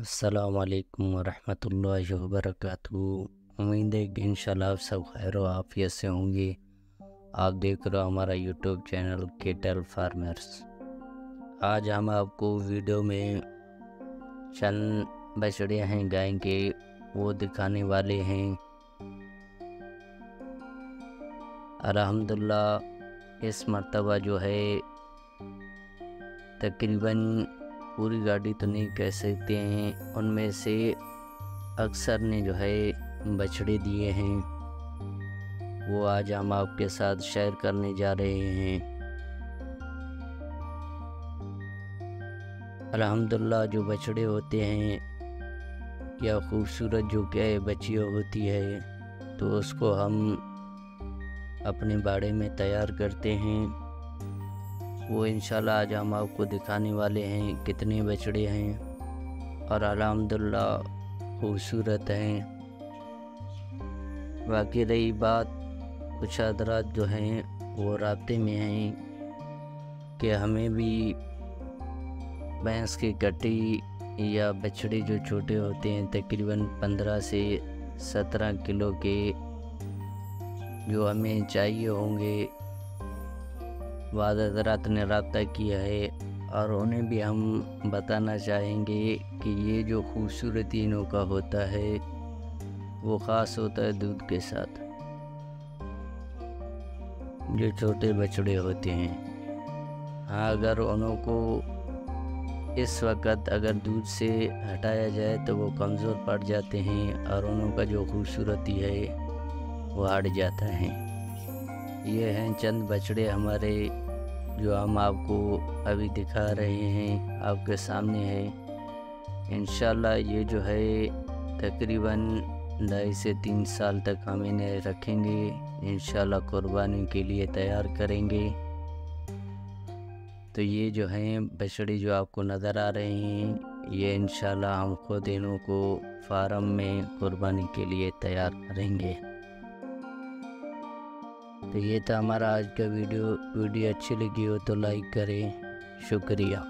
अस्सलाम वालेकुम वरहमतुल्लाहि वबरकातुहू। उम्मीद है कि इंशाल्लाह आप सब खैर व आफियत से होंगे। आप देख रहे हो हमारा यूट्यूब चैनल केटल फार्मर्स। आज हम आपको वीडियो में चंद बछड़े हैं गाय के, वो दिखाने वाले हैं। अल्हम्दुलिल्लाह इस मर्तबा जो है तकरीबन पूरी गाड़ी तो नहीं कह सकते हैं, उनमें से अक्सर ने जो है बछड़े दिए हैं, वो आज हम आपके साथ शेयर करने जा रहे हैं। अल्हम्दुलिल्लाह जो बछड़े होते हैं या खूबसूरत जो क्या बच्चियाँ होती है, तो उसको हम अपने बाड़े में तैयार करते हैं। वो इंशाल्लाह आज हम आपको दिखाने वाले हैं कितने बछड़े हैं और अल्हम्दुलिल्लाह खूबसूरत हैं। बाकी रही बात, कुछ हज़रात जो हैं वो राब्ते में हैं कि हमें भी भैंस की कटी या बछड़े जो छोटे होते हैं तकरीबन 15 से 17 किलो के जो हमें चाहिए होंगे, बाद हज़रात ने रब्ता किया है और उन्हें भी हम बताना चाहेंगे कि ये जो खूबसूरती इनों का होता है वो ख़ास होता है दूध के साथ। जो छोटे बछड़े होते हैं, हाँ, अगर उन्हों को इस वक्त अगर दूध से हटाया जाए तो वो कमज़ोर पड़ जाते हैं और उन्हों का जो खूबसूरती है वो हट जाता है। ये हैं चंद बछड़े हमारे जो हम आपको अभी दिखा रहे हैं, आपके सामने है। इंशाल्लाह ये जो है तकरीबन 2.5 से 3 साल तक हम इन्हें रखेंगे, इंशाल्लाह कुर्बानी के लिए तैयार करेंगे। तो ये जो हैं बछड़े जो आपको नज़र आ रहे हैं, ये इंशाल्लाह हम खुद इन्हों को फार्म में कुर्बानी के लिए तैयार करेंगे। तो ये था हमारा आज का वीडियो अच्छी लगी हो तो लाइक करें। शुक्रिया।